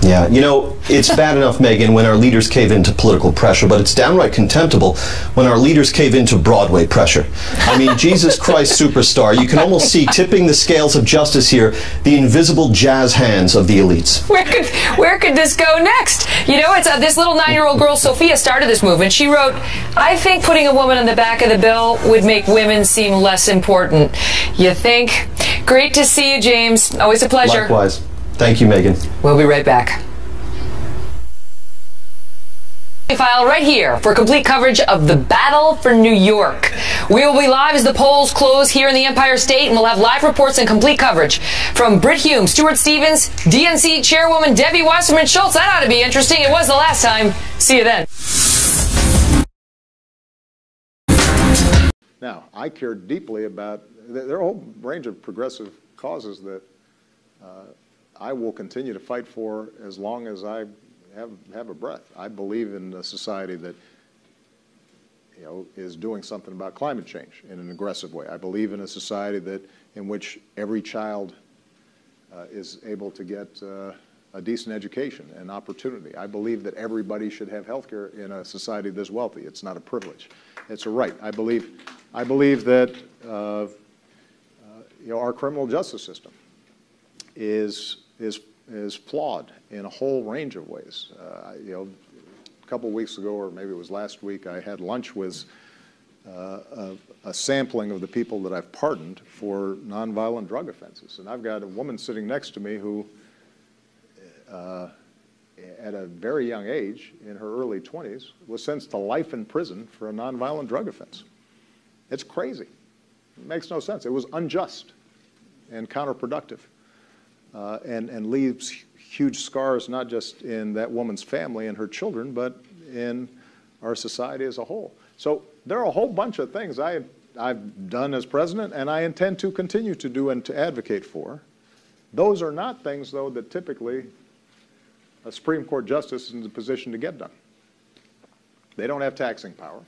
Yeah, you know, it's bad enough, Megan, when our leaders cave into political pressure, but it's downright contemptible when our leaders cave into Broadway pressure. I mean, Jesus Christ superstar, you can almost see tipping the scales of justice here, the invisible jazz hands of the elites. Where could this go next? You know, it's this little 9-year-old girl, Sophia, started this movement. She wrote, "I think putting a woman on the back of the bill would make women seem less important." You think? Great to see you, James. Always a pleasure. Likewise. Thank you, Megan. We'll be right back. File right here for complete coverage of the battle for New York. We will be live as the polls close here in the Empire State, and we'll have live reports and complete coverage from Britt Hume, Stuart Stevens, DNC Chairwoman Debbie Wasserman Schultz. That ought to be interesting. It was the last time. See you then. Now, I care deeply about, there are a whole range of progressive causes that I will continue to fight for as long as I have a breath. I believe in a society that, you know, is doing something about climate change in an aggressive way. I believe in a society in which every child is able to get a decent education and opportunity. I believe that everybody should have health care in a society this wealthy. It's not a privilege. It's a right. I believe that you know, our criminal justice system is flawed in a whole range of ways. You know, a couple of weeks ago, or maybe it was last week, I had lunch with a sampling of the people that I've pardoned for nonviolent drug offenses. And I've got a woman sitting next to me who, at a very young age, in her early 20s, was sentenced to life in prison for a nonviolent drug offense. It's crazy. It makes no sense. It was unjust and counterproductive. And leaves huge scars not just in that woman's family and her children, but in our society as a whole. So there are a whole bunch of things I've done as president, and I intend to continue to do and to advocate for. Those are not things, though, that typically a Supreme Court justice is in a position to get done. They don't have taxing power.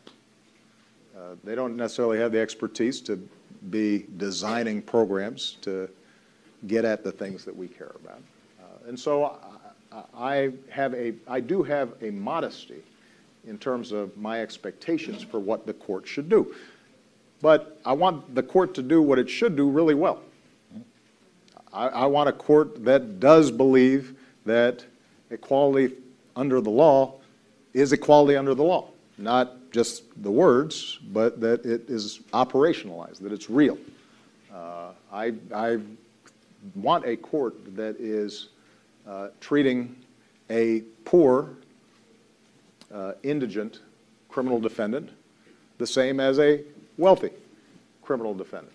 They don't necessarily have the expertise to be designing programs to get at the things that we care about. And so I do have a modesty in terms of my expectations for what the court should do. But I want the court to do what it should do really well. I want a court that does believe that equality under the law is equality under the law, not just the words, but that it is operationalized, that it's real. I want a court that is treating a poor, indigent criminal defendant the same as a wealthy criminal defendant.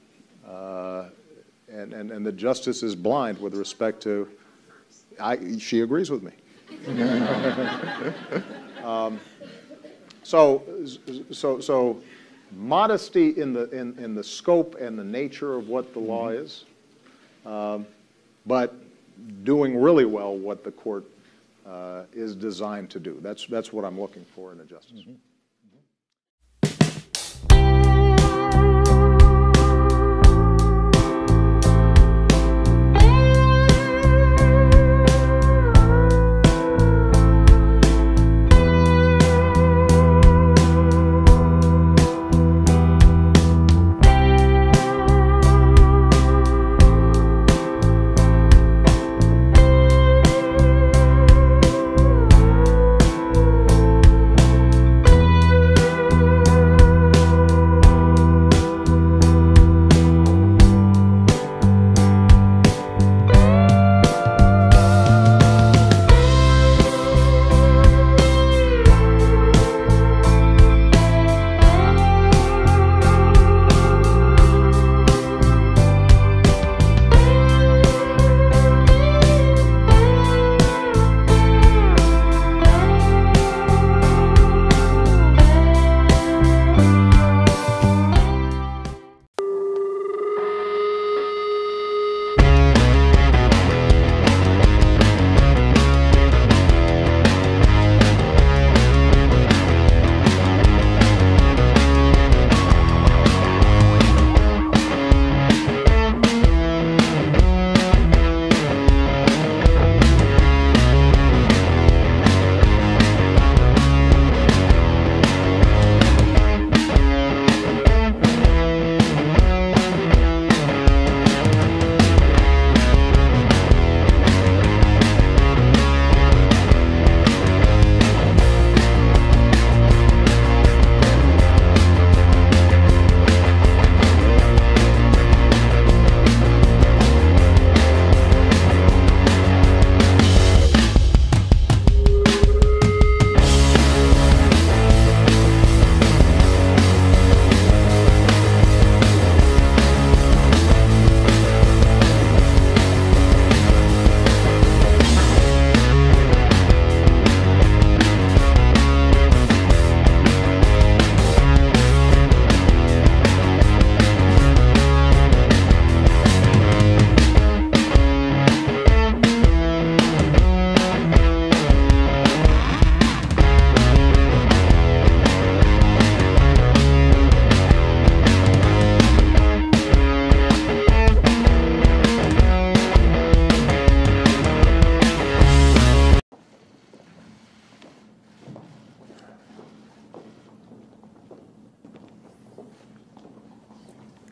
And the justice is blind with respect to, she agrees with me. So modesty in the scope and the nature of what the law is, but doing really well what the court is designed to do. That's what I'm looking for in a justice.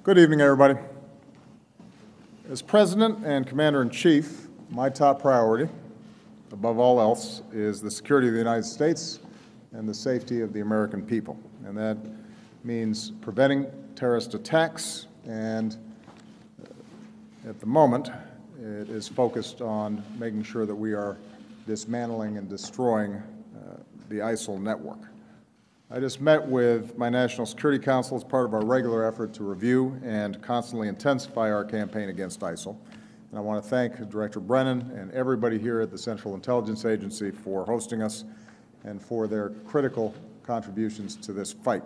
Good evening, everybody. As President and Commander-in-Chief, my top priority, above all else, is the security of the United States and the safety of the American people. And that means preventing terrorist attacks, and at the moment, it is focused on making sure that we are dismantling and destroying the ISIL network. I just met with my National Security Council as part of our regular effort to review and constantly intensify our campaign against ISIL. And I want to thank Director Brennan and everybody here at the Central Intelligence Agency for hosting us and for their critical contributions to this fight.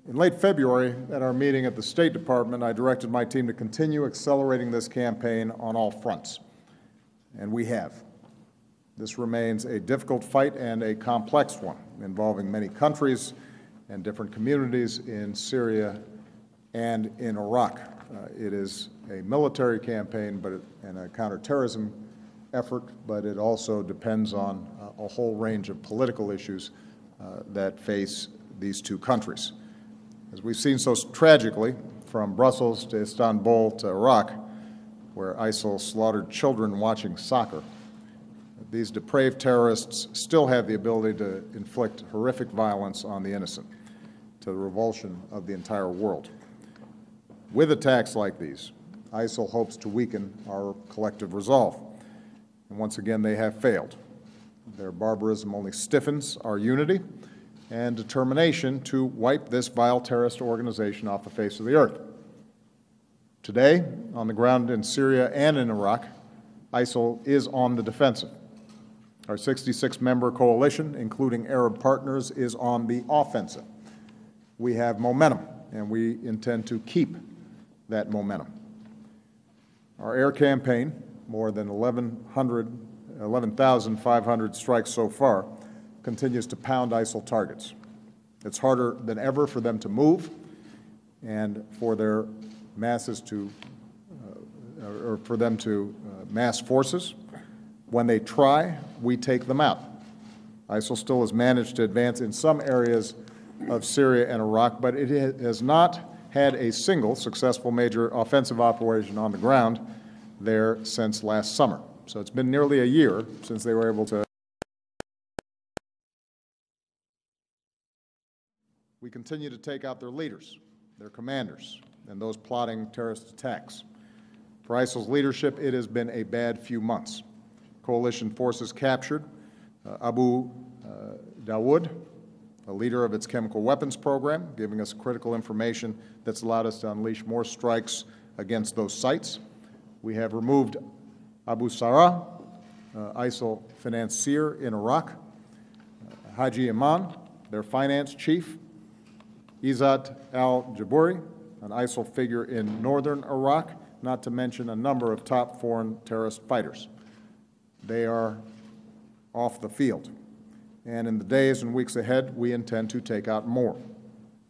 In late February, at our meeting at the State Department, I directed my team to continue accelerating this campaign on all fronts, and we have. This remains a difficult fight and a complex one, involving many countries and different communities in Syria and in Iraq. It is a military campaign and a counterterrorism effort, but it also depends on a whole range of political issues that face these two countries. As we've seen so tragically, from Brussels to Istanbul to Iraq, where ISIL slaughtered children watching soccer, these depraved terrorists still have the ability to inflict horrific violence on the innocent, to the revulsion of the entire world. With attacks like these, ISIL hopes to weaken our collective resolve. And once again, they have failed. Their barbarism only stiffens our unity and determination to wipe this vile terrorist organization off the face of the earth. Today, on the ground in Syria and in Iraq, ISIL is on the defensive. Our 66-member coalition, including Arab partners, is on the offensive. We have momentum, and we intend to keep that momentum. Our air campaign, more than 11,500 strikes so far, continues to pound ISIL targets. It's harder than ever for them to move and for their masses to, mass forces. When they try, we take them out. ISIL still has managed to advance in some areas of Syria and Iraq, but it has not had a single successful major offensive operation on the ground there since last summer. So it's been nearly a year since they were able to. We continue to take out their leaders, their commanders, and those plotting terrorist attacks. For ISIL's leadership, it has been a bad few months. Coalition forces captured Abu Dawood, a leader of its chemical weapons program, giving us critical information that's allowed us to unleash more strikes against those sites. We have removed Abu Sarah, ISIL financier in Iraq, Haji Iman, their finance chief, Izzat al-Jabouri, an ISIL figure in northern Iraq, not to mention a number of top foreign terrorist fighters. They are off the field. And in the days and weeks ahead, we intend to take out more.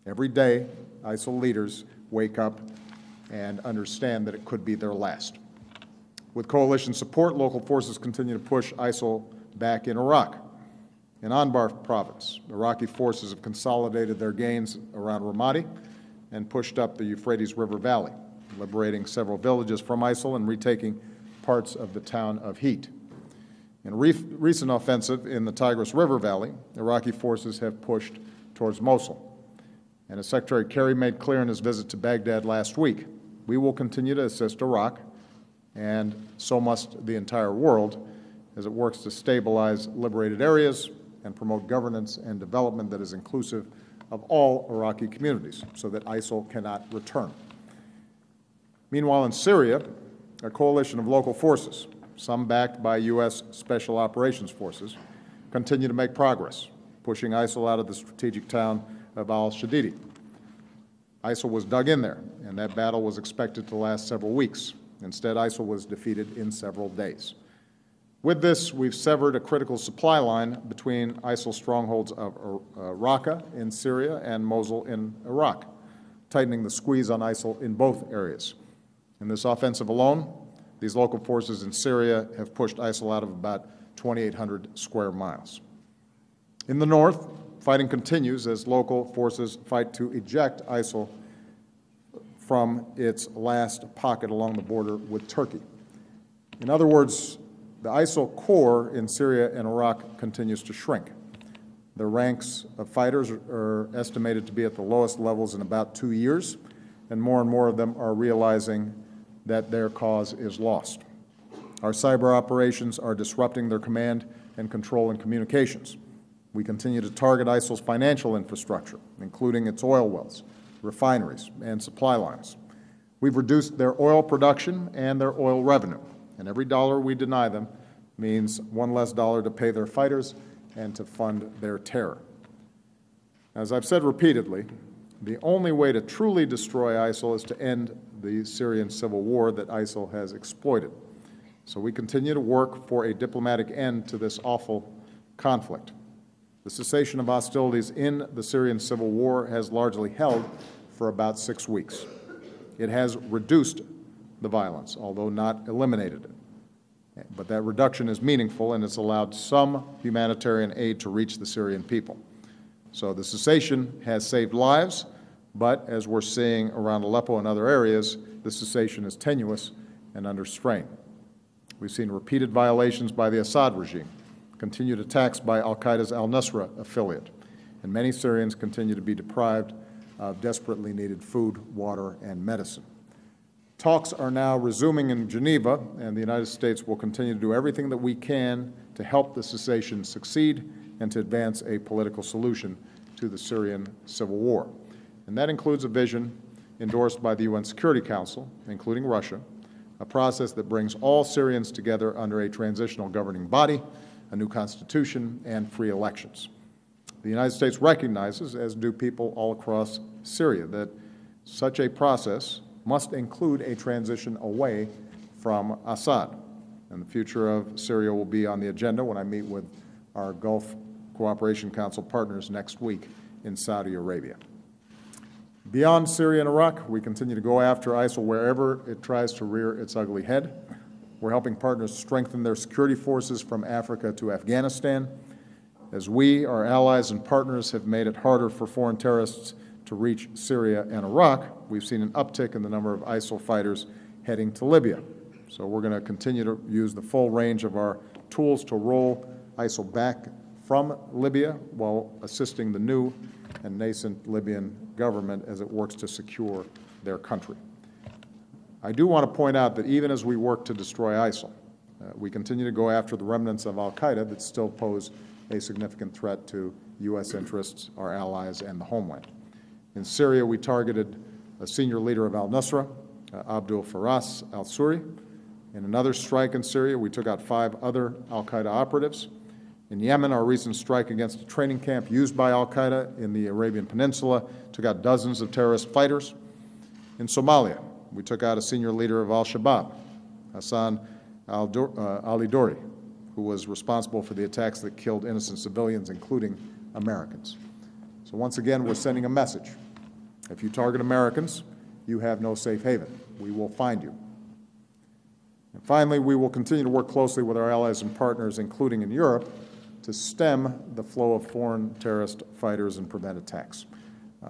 Every day, ISIL leaders wake up and understand that it could be their last. With coalition support, local forces continue to push ISIL back in Iraq. In Anbar province, Iraqi forces have consolidated their gains around Ramadi and pushed up the Euphrates River Valley, liberating several villages from ISIL and retaking parts of the town of Heat. In a recent offensive in the Tigris River Valley, Iraqi forces have pushed towards Mosul. And as Secretary Kerry made clear in his visit to Baghdad last week, we will continue to assist Iraq, and so must the entire world, as it works to stabilize liberated areas and promote governance and development that is inclusive of all Iraqi communities so that ISIL cannot return. Meanwhile, in Syria, a coalition of local forces, some backed by U.S. Special Operations Forces, continue to make progress, pushing ISIL out of the strategic town of al-Shadidi. ISIL was dug in there, and that battle was expected to last several weeks. Instead, ISIL was defeated in several days. With this, we've severed a critical supply line between ISIL strongholds of Raqqa in Syria and Mosul in Iraq, tightening the squeeze on ISIL in both areas. In this offensive alone, these local forces in Syria have pushed ISIL out of about 2,800 square miles. In the north, fighting continues as local forces fight to eject ISIL from its last pocket along the border with Turkey. In other words, the ISIL core in Syria and Iraq continues to shrink. Their ranks of fighters are estimated to be at the lowest levels in about 2 years, and more of them are realizing that their cause is lost. Our cyber operations are disrupting their command and control and communications. We continue to target ISIL's financial infrastructure, including its oil wells, refineries, and supply lines. We've reduced their oil production and their oil revenue, and every dollar we deny them means one less dollar to pay their fighters and to fund their terror. As I've said repeatedly, the only way to truly destroy ISIL is to end the Syrian civil war that ISIL has exploited. So we continue to work for a diplomatic end to this awful conflict. The cessation of hostilities in the Syrian civil war has largely held for about 6 weeks. It has reduced the violence, although not eliminated it. But that reduction is meaningful, and it's allowed some humanitarian aid to reach the Syrian people. So the cessation has saved lives, but as we're seeing around Aleppo and other areas, the cessation is tenuous and under strain. We've seen repeated violations by the Assad regime, continued attacks by al-Qaeda's al-Nusra affiliate, and many Syrians continue to be deprived of desperately needed food, water, and medicine. Talks are now resuming in Geneva, and the United States will continue to do everything that we can to help the cessation succeed and to advance a political solution to the Syrian civil war. And that includes a vision endorsed by the UN Security Council, including Russia, a process that brings all Syrians together under a transitional governing body, a new constitution, and free elections. The United States recognizes, as do people all across Syria, that such a process must include a transition away from Assad. And the future of Syria will be on the agenda when I meet with our Gulf Cooperation Council partners next week in Saudi Arabia. Beyond Syria and Iraq, we continue to go after ISIL wherever it tries to rear its ugly head. We're helping partners strengthen their security forces from Africa to Afghanistan. As we, our allies and partners, have made it harder for foreign terrorists to reach Syria and Iraq, we've seen an uptick in the number of ISIL fighters heading to Libya. So we're going to continue to use the full range of our tools to roll ISIL back from Libya while assisting the new and nascent Libyan government as it works to secure their country. I do want to point out that even as we work to destroy ISIL, we continue to go after the remnants of al-Qaeda that still pose a significant threat to U.S. interests, our allies, and the homeland. In Syria, we targeted a senior leader of al-Nusra, Abdul Faras al-Suri. In another strike in Syria, we took out 5 other al-Qaeda operatives. In Yemen, our recent strike against a training camp used by al-Qaeda in the Arabian Peninsula took out dozens of terrorist fighters. In Somalia, we took out a senior leader of al-Shabaab, Hassan Ali-Dori, who was responsible for the attacks that killed innocent civilians, including Americans. So once again, we're sending a message. If you target Americans, you have no safe haven. We will find you. And finally, we will continue to work closely with our allies and partners, including in Europe, to stem the flow of foreign terrorist fighters and prevent attacks.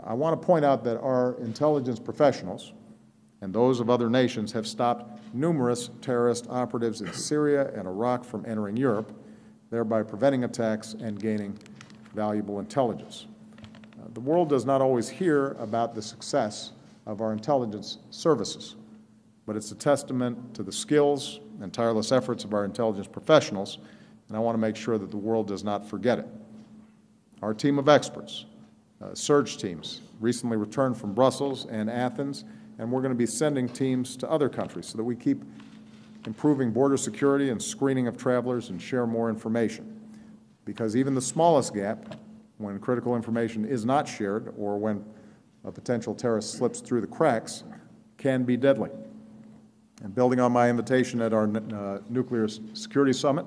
I want to point out that our intelligence professionals and those of other nations have stopped numerous terrorist operatives in Syria and Iraq from entering Europe, thereby preventing attacks and gaining valuable intelligence. The world does not always hear about the success of our intelligence services, but it's a testament to the skills and tireless efforts of our intelligence professionals, and I want to make sure that the world does not forget it. Our team of experts, surge teams, recently returned from Brussels and Athens, and we're going to be sending teams to other countries so that we keep improving border security and screening of travelers and share more information. Because even the smallest gap, when critical information is not shared or when a potential terrorist slips through the cracks, can be deadly. And building on my invitation at our Nuclear Security Summit,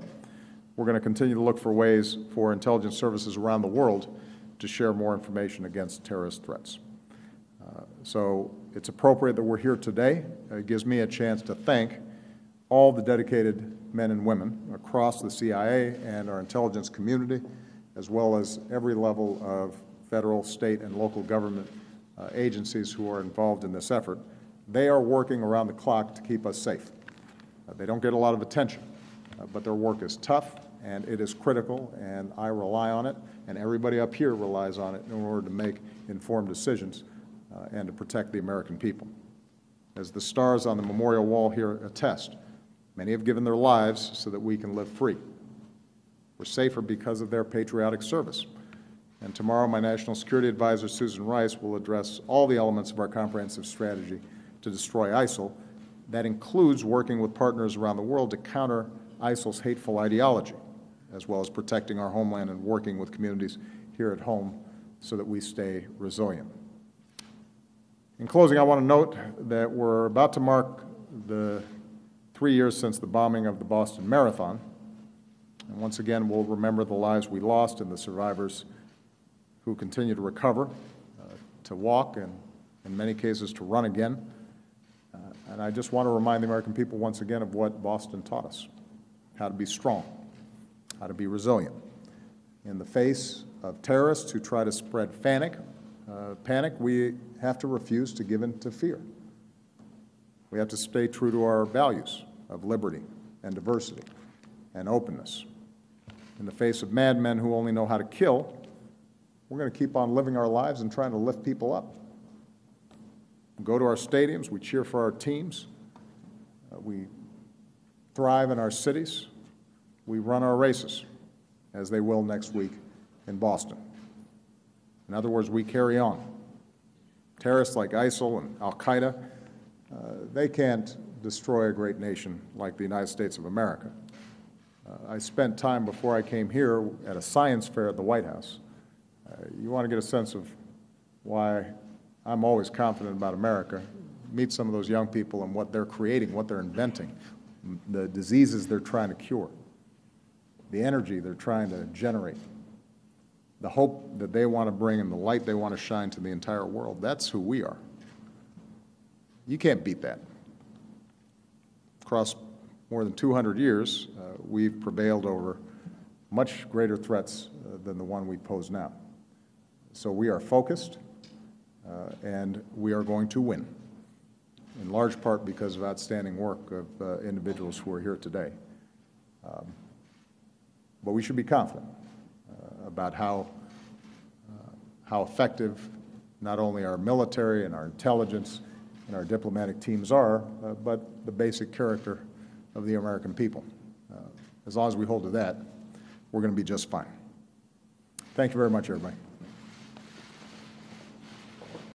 we're going to continue to look for ways for intelligence services around the world to share more information against terrorist threats. So it's appropriate that we're here today. It gives me a chance to thank all the dedicated men and women across the CIA and our intelligence community, as well as every level of federal, state, and local government agencies who are involved in this effort They are working around the clock to keep us safe. They don't get a lot of attention, but their work is tough and it is critical, and I rely on it, and everybody up here relies on it in order to make informed decisions and to protect the American people. As the stars on the memorial wall here attest, many have given their lives so that we can live free. We're safer because of their patriotic service. And tomorrow, my National Security Advisor, Susan Rice, will address all the elements of our comprehensive strategy to destroy ISIL. That includes working with partners around the world to counter ISIL's hateful ideology, as well as protecting our homeland and working with communities here at home so that we stay resilient. In closing, I want to note that we're about to mark the 3 years since the bombing of the Boston Marathon. And once again, we'll remember the lives we lost and the survivors who continue to recover, to walk, and in many cases to run again. And I just want to remind the American people once again of what Boston taught us: how to be strong, how to be resilient. In the face of terrorists who try to spread panic, we have to refuse to give in to fear. We have to stay true to our values of liberty and diversity and openness. In the face of madmen who only know how to kill, we're going to keep on living our lives and trying to lift people up. We go to our stadiums, we cheer for our teams, we thrive in our cities, we run our races, as they will next week in Boston. In other words, we carry on. Terrorists like ISIL and Al-Qaeda, they can't destroy a great nation like the United States of America. I spent time before I came here at a science fair at the White House. You want to get a sense of why I'm always confident about America. Meet some of those young people and what they're creating, what they're inventing, the diseases they're trying to cure, the energy they're trying to generate, the hope that they want to bring and the light they want to shine to the entire world. That's who we are. You can't beat that. Across more than 200 years, we've prevailed over much greater threats than the one we pose now. So we are focused, and we are going to win, in large part because of outstanding work of individuals who are here today. But we should be confident about how effective not only our military and our intelligence and our diplomatic teams are, but the basic character of the American people. As long as we hold to that, we're going to be just fine. Thank you very much, everybody.